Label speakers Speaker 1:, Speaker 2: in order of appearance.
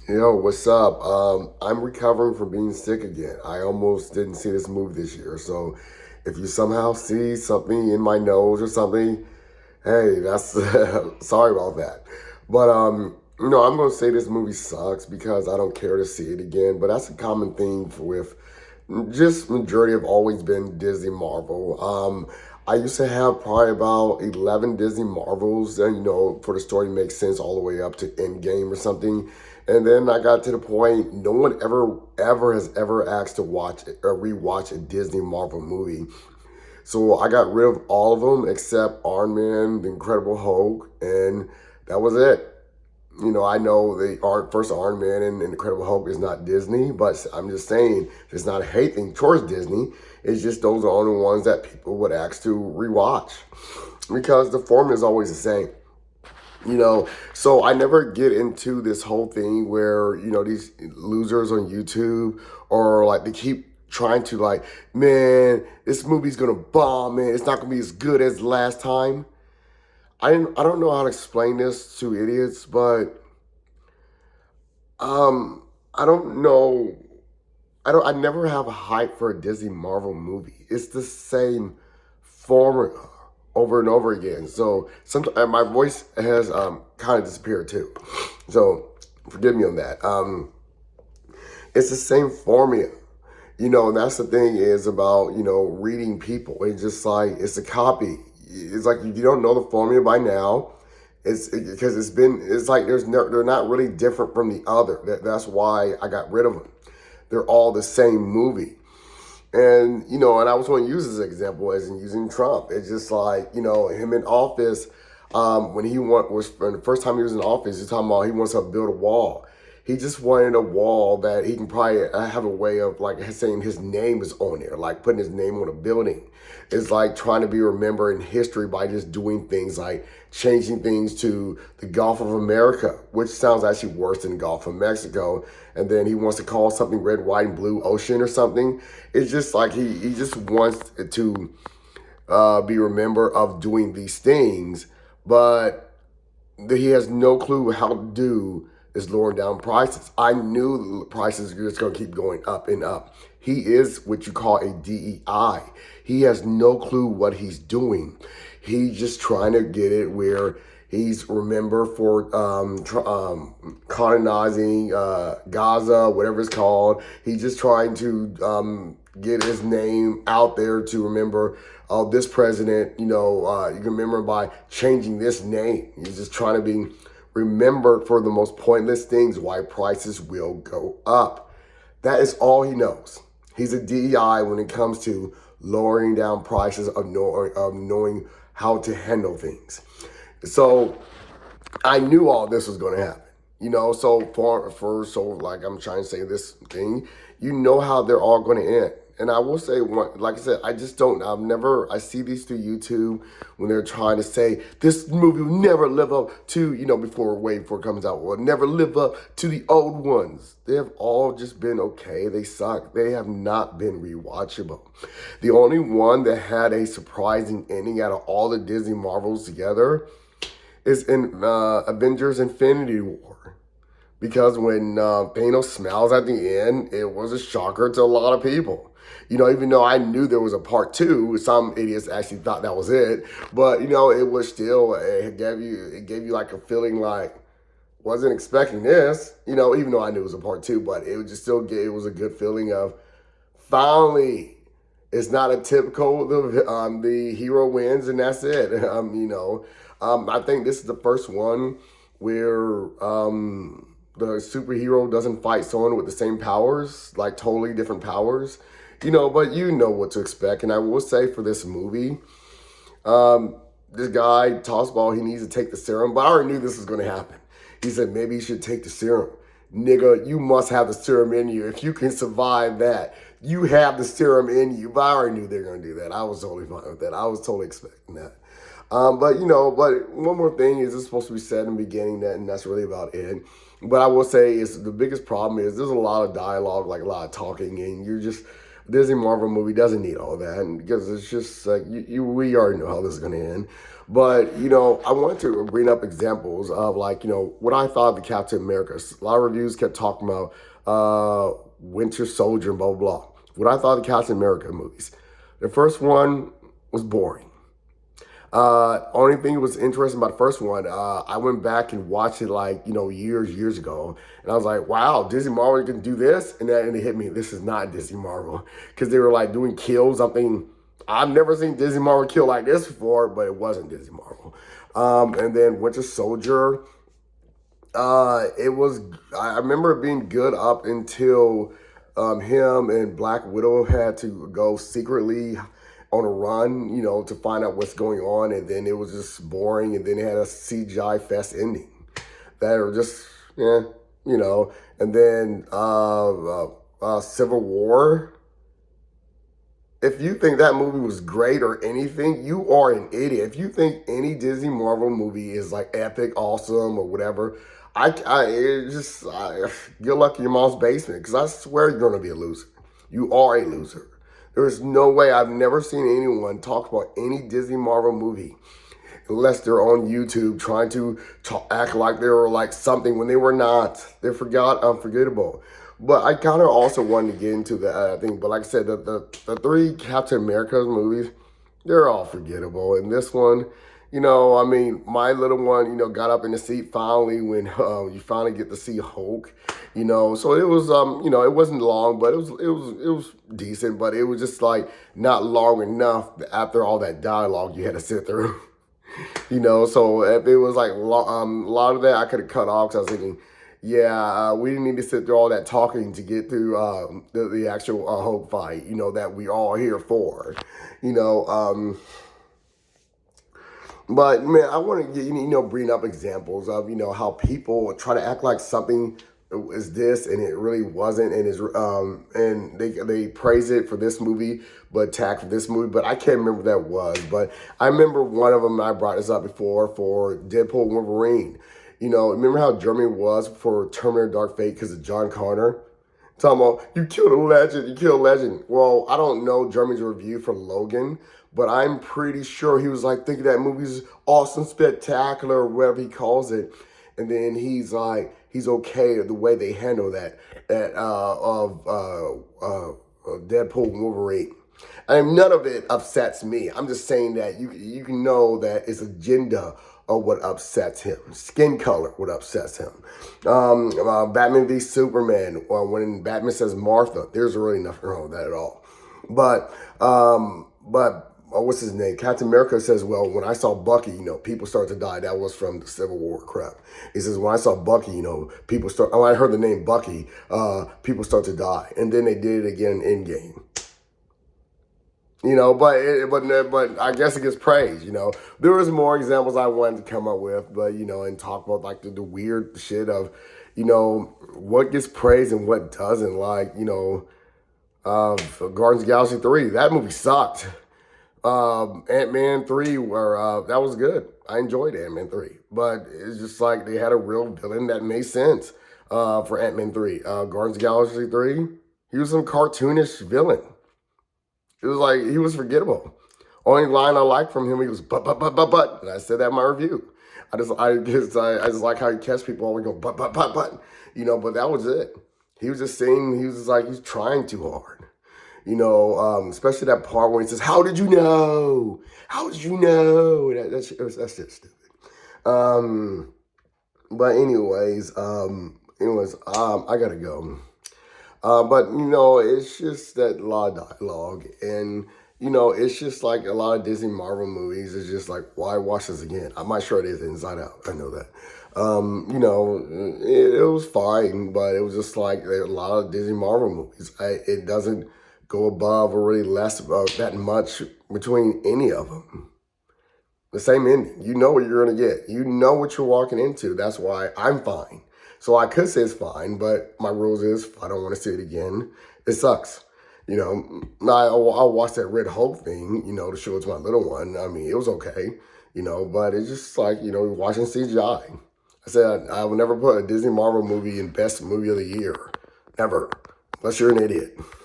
Speaker 1: Yo, what's up? I'm recovering from being sick again. I almost didn't see this movie this year. So if you somehow see something in my nose or something, hey, that's sorry about that. But I'm gonna say this movie sucks because I don't care to see it again. But that's a common theme with just majority have always been Disney Marvel. I used to have probably about 11 Disney Marvels, and for the story to make sense all the way up to Endgame or something. And then I got to the point no one ever has ever asked to watch or rewatch a Disney Marvel movie. So I got rid of all of them except Iron Man, The Incredible Hulk, and that was it. I know the first Iron Man and Incredible Hulk is not Disney, but I'm just saying it's not a hate thing towards Disney. It's just those are the only ones that people would ask to rewatch because the formula is always the same. So I never get into this whole thing where these losers on YouTube or like they keep trying to like, man, this movie's gonna bomb, man. It's not gonna be as good as last time. I don't know how to explain this to idiots, but I don't know. I never have a hype for a Disney Marvel movie. It's the same formula over and over again. So sometimes my voice has kind of disappeared too. So forgive me on that. It's the same formula. And that's the thing is about, reading people. It's just like, it's a copy. It's like, if you don't know the formula by now, because it's like, they're not really different from the other. That's why I got rid of them. They're all the same movie. And I was going to use this example as in using Trump. It's just like, him in office, when the first time he was in office, he's talking about he wants to build a wall. He just wanted a wall that he can probably have a way of like saying his name is on there, like putting his name on a building. It's like trying to be remembered in history by just doing things like changing things to the Gulf of America, which sounds actually worse than Gulf of Mexico. And then he wants to call something red, white, and blue ocean or something. It's just like he just wants to be remembered of doing these things, but he has no clue how to do is lowering down prices. I knew the prices are just going to keep going up and up. He is what you call a DEI. He has no clue what he's doing. He's just trying to get it where he's remembered for colonizing Gaza, whatever it's called. He's just trying to get his name out there to remember this president. You can remember him by changing this name. He's just trying to be remembered for the most pointless things, why prices will go up. That is all he knows. He's a DEI when it comes to lowering down prices of knowing how to handle things. So I knew all this was going to happen. So like I'm trying to say this thing, how they're all going to end. And I will say, like I said, I see these through YouTube when they're trying to say this movie will never live up to, way before it comes out, will never live up to the old ones. They have all just been okay. They suck. They have not been rewatchable. The only one that had a surprising ending out of all the Disney Marvels together is in Avengers Infinity War. Because when Thanos smiles at the end, it was a shocker to a lot of people. Even though I knew there was a part two, some idiots actually thought that was it. But it was still it gave you like a feeling like wasn't expecting this. Even though I knew it was a part two, but it was just it was a good feeling of finally. It's not a typical the hero wins and that's it. I think this is the first one where the superhero doesn't fight someone with the same powers, like totally different powers. But you know what to expect. And I will say for this movie, this guy talks about he needs to take the serum, but I already knew this was going to happen. He said maybe you should take the serum. Nigga, you must have the serum in you. If you can survive that, you have the serum in you. But I already knew they were going to do that. I was totally fine with that. I was totally expecting that. But one more thing is it's supposed to be said in the beginning and that's really about it. But I will say is the biggest problem is there's a lot of dialogue, like a lot of talking, and you're just A Disney Marvel movie doesn't need all that, and because it's just like we already know how this is going to end. But I wanted to bring up examples of like what I thought of the Captain America. A lot of reviews kept talking about Winter Soldier and blah blah blah. What I thought of the Captain America movies. The first one was boring. Only thing that was interesting about the first one, I went back and watched it like, years ago. And I was like, wow, Disney Marvel can do this? And then it hit me, this is not Disney Marvel. Because they were like doing kills. I'm thinking, I've never seen Disney Marvel kill like this before, but it wasn't Disney Marvel. And then Winter Soldier, I remember it being good up until him and Black Widow had to go secretly on a run, to find out what's going on, and then it was just boring, and then it had a CGI fest ending that were just, and then Civil War. If you think that movie was great or anything, you are an idiot. If you think any Disney Marvel movie is like epic, awesome, or whatever, good luck in your mom's basement, because I swear you're gonna be a loser. You are a loser. There is no way. I've never seen anyone talk about any Disney Marvel movie unless they're on YouTube trying to act like they were like something when they were not. They're unforgettable. But I kind of also wanted to get into the thing. But like I said, the three Captain America movies, they're all forgettable. And this one, I mean, my little one, got up in the seat finally when you finally get to see Hulk. So it was, it wasn't long, but it was decent. But it was just like not long enough after all that dialogue you had to sit through. So if it was like a lot of that, I could have cut off, because I was thinking, yeah, we didn't need to sit through all that talking to get through the actual Hulk fight, that we all here for, But man, I want to bring up examples of how people try to act like something is this and it really wasn't, and and they praise it for this movie but attack for this movie. But I can't remember what that was. But I remember one of them, I brought this up before, for Deadpool and Wolverine. Remember how Germany was for Terminator Dark Fate because of John Connor? Talking about, you killed a legend, you killed a legend. Well, I don't know Germany's review for Logan, but I'm pretty sure he was like thinking that movie's awesome, spectacular, or whatever he calls it. And then he's like, he's okay with the way they handle that of Deadpool and Wolverine. I mean, none of it upsets me. I'm just saying that you can know that it's agenda of what upsets him. Skin color, what upsets him. Batman v Superman, when Batman says Martha, there's really nothing wrong with that at all. But what's his name? Captain America says, well, when I saw Bucky, people start to die. That was from the Civil War crap. He says, when I saw Bucky, people start, I heard the name Bucky, people start to die. And then they did it again in Endgame. But I guess it gets praise. There was more examples I wanted to come up with, but and talk about like the weird shit of, what gets praised and what doesn't. Like Guardians of the Galaxy 3, that movie sucked. Ant-Man 3, where that was good. I enjoyed Ant-Man 3, but it's just like they had a real villain that made sense for Ant-Man 3. Guardians of the Galaxy 3, he was some cartoonish villain. It was like, he was forgettable. Only line I liked from him, he was but. And I said that in my review. I just like how he catch people always go but. But that was it. He was just saying, he was just like, he's trying too hard. Especially that part where he says, how did you know? How did you know? That's just stupid. But anyways, I gotta go. But it's just that lot of dialogue, and it's just like a lot of Disney Marvel movies. It's just like, why watch this again? I'm not sure it is Inside Out. I know that. It was fine, but it was just like a lot of Disney Marvel movies. It doesn't go above or really less that much between any of them. The same ending. You know what you're gonna get. You know what you're walking into. That's why I'm fine. So I could say it's fine, but my rules is, if I don't want to see it again, it sucks. I'll watch that Red Hulk thing, to show it to my little one. I mean, it was okay, but it's just like, watching CGI. I said I would never put a Disney Marvel movie in best movie of the year. Ever. Unless you're an idiot.